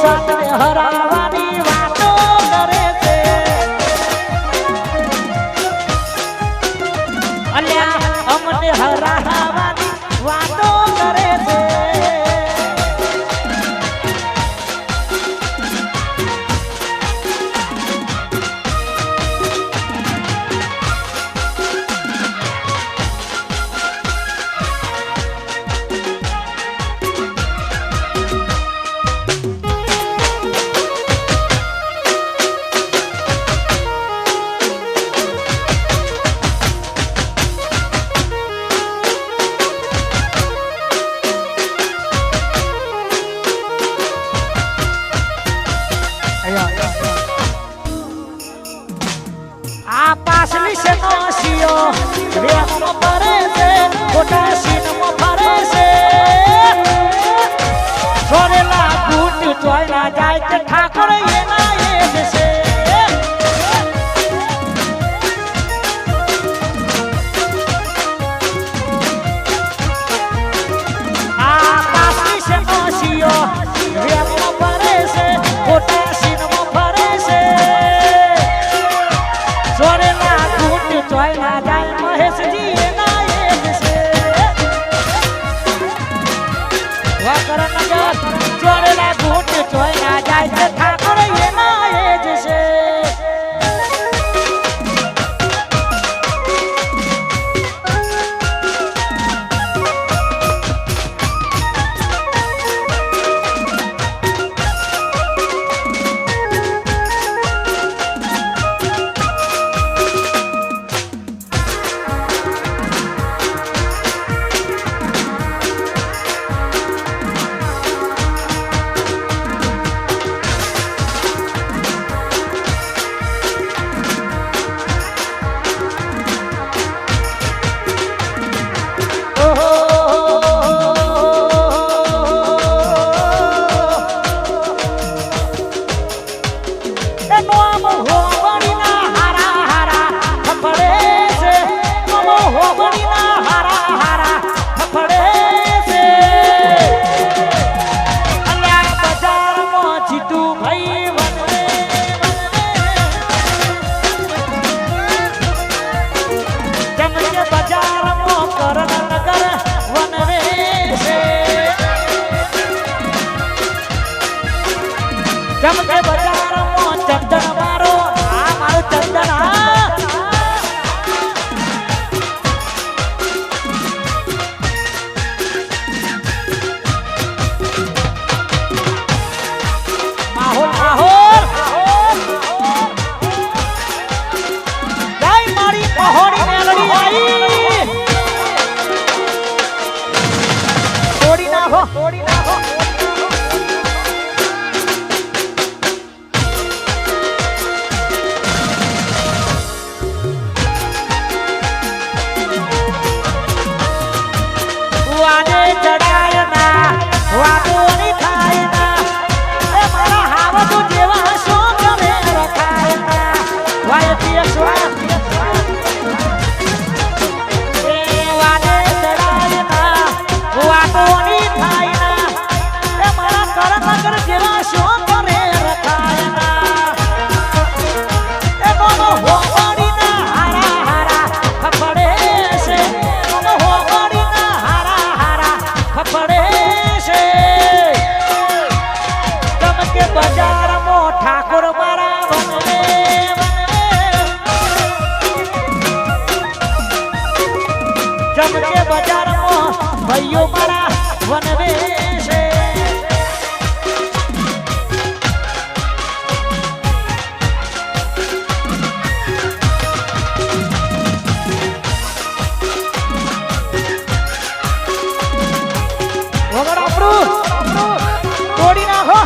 સાતને હરાવવાની વાતો કરે છે અલ્યા અમને હરાવવાની વાતો કરે છે આ પાસલી છે નોશીઓ રેમમાં ફરે છે ખોટા સીનમાં ફરે છે છોરેલા બૂટ જોઈ ના જાય તે ઠાકોર એના એ જ છે આ પાસલી છે નોશીઓ રેમમાં ફરે છે ખોટા સીનમાં ફરે છે ચોરેલા ઘૂંટ જોઈ ના જાય મહેશજી એના એ જ છે વાકરનગર ચોરેલા ઘૂંટ જોઈ ના જાય તે ઠાકોર એના એ જ છે જમકે બજારમાં ચંદન મારો આ મારું ચંદન માહોલ માહોલ જય મારી પહોળી મેલડી આવી તોડી નાખો વાદે ચડાય ના વાદોની થાય ના એ મારા હાવજ જેવા શું કરે રખાય ના વાયતી સ્વા એ વાદે ચડાય ના વાદોની થાય ના એ મારા કરનગર જેવા શું કરે રખાય ના એ બોલો હોવાડી ના હારા હારા ખપડે છે બોલો હોવાડી પડે છે ચમકે બજારમાં ઠાકોર મારા વનવે ચમકે બજારમાં ભાઈઓ મારા વનવે છે વગર આપણું તોડી નાખો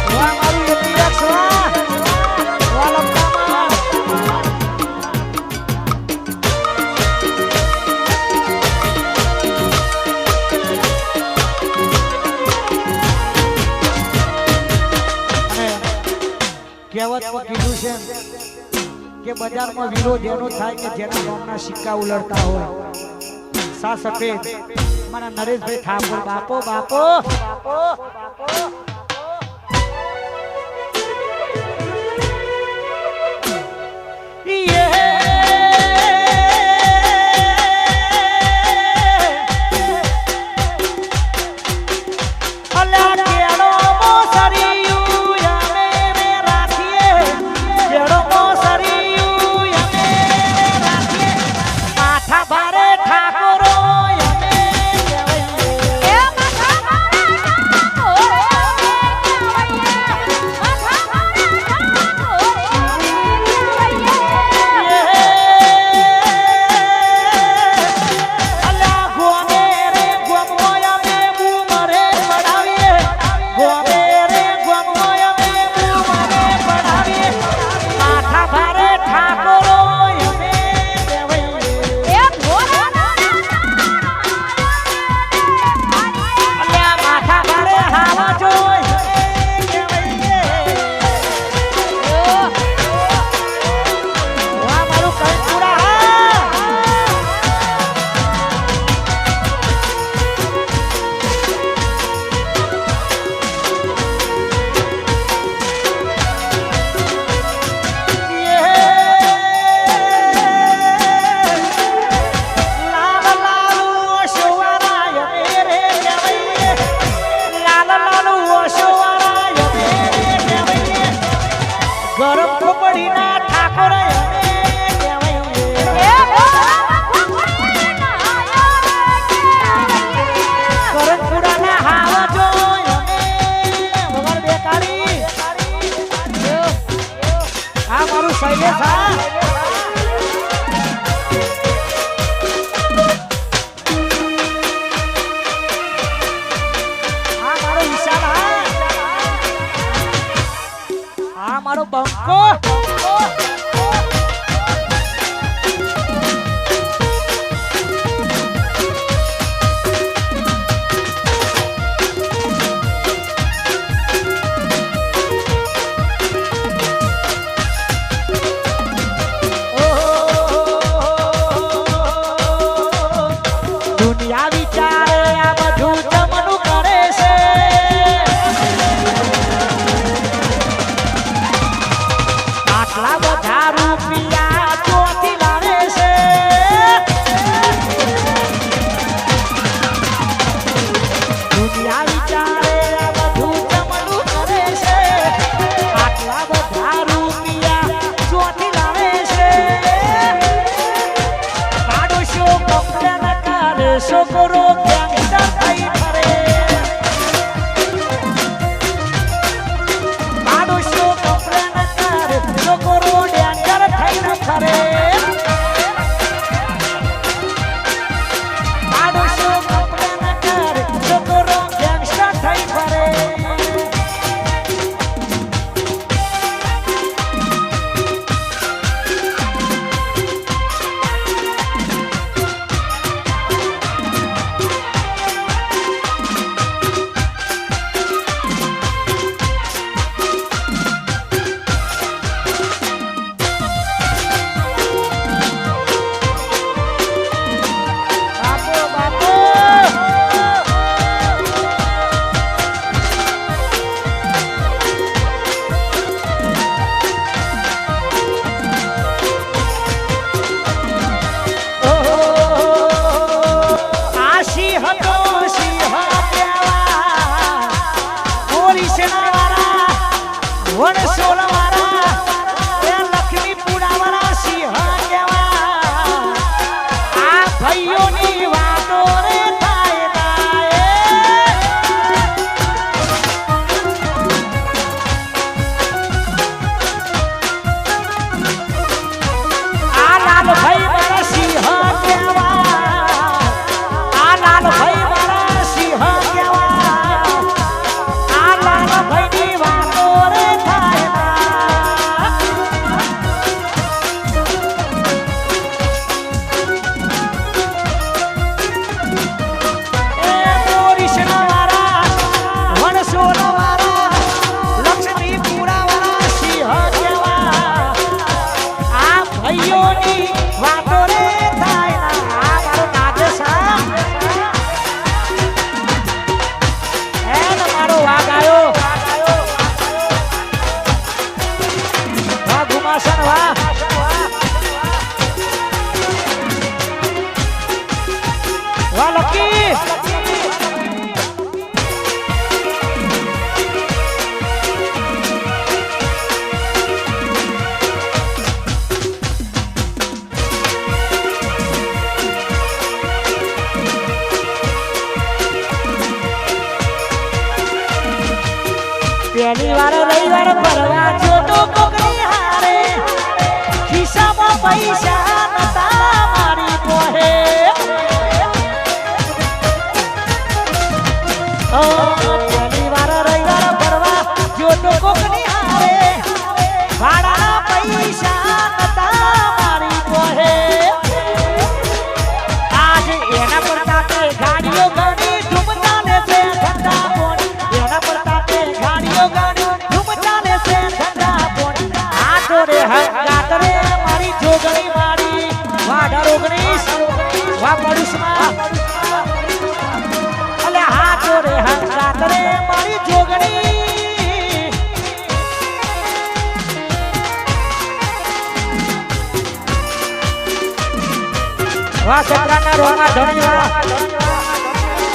વાહ મારું એપીએક્સ વાહ લપકામાં કહેવતમાં કીધું છે કે બજારમાં વિરોધ એનો થાય કે જેના નામના સિક્કા ઉલળતા હોય સા સફેદ મારા નરેશભાઈ ઠાકોર બાપો બાપો મારો બંકો દુનિયા વિચારે આ બધું જમનું કરે છે આટલા બધા રૂપિયા ચોથી લાવે છે દુનિયા વિચારે આ બધું જમનું કરે છે આટલા બધા રૂપિયા ચોથી લાવે છે પાડોશો કમ્પ્લેન કરે છોકરો ગેંગસ્ટર થઈ ફરે પાડોશો કમ્પ્લેન કરે છોકરો ડેન્જર થઈને ફરે પાડોશો કમ્પ્લેન કરે છોકરો ગેંગસ્ટર થઈ ફરે બાપો બાપો આ સિંહ તો સિંહ કેવા પોલીસના વાળા વણસોલ વાળા એ લક્ષ્મીપુરા વાળા સિંહ કેવા આ ભાઈઓની વાતો રે થાય થાય આ લાલભાઈ મારા સિંહ કેવા આ લાલભાઈ મારા સિંહ કેવા આ લાલભાઈની વાતો રે થાય થાય એ પોલીસના વાળા વણસોલ વાળા લક્ષ્મીપુરા વાળા સિંહ કેવા આ ભાઈઓની વાતો રે થાય ના આ મારો નાગેશ પહેલી વાર રવિવાર ફરવા જો તો કોકની હારે ખિસ્સામાં પૈસા નતા મારી પોહે પહેલી વાર રવિવાર ફરવા જો તો કોકની હારે ભાડાના પૈસા નતા મારી પોહે આજે એના પર તાતે ગાડીઓ ગાડી ધૂમતા ને છે ઠંડા પોણી એના પર તાતે ગાડીઓ ગાડી ધૂમતા ને છે ઠંડા પોણી આ તો રે હંગાત રે મારી જોગણી મારી વાડા 19 વા પડુસમાં અલે હા તો રે હંગાત રે મારી જોગણી વાહ છોકરાના રોમાં ધણી વાહ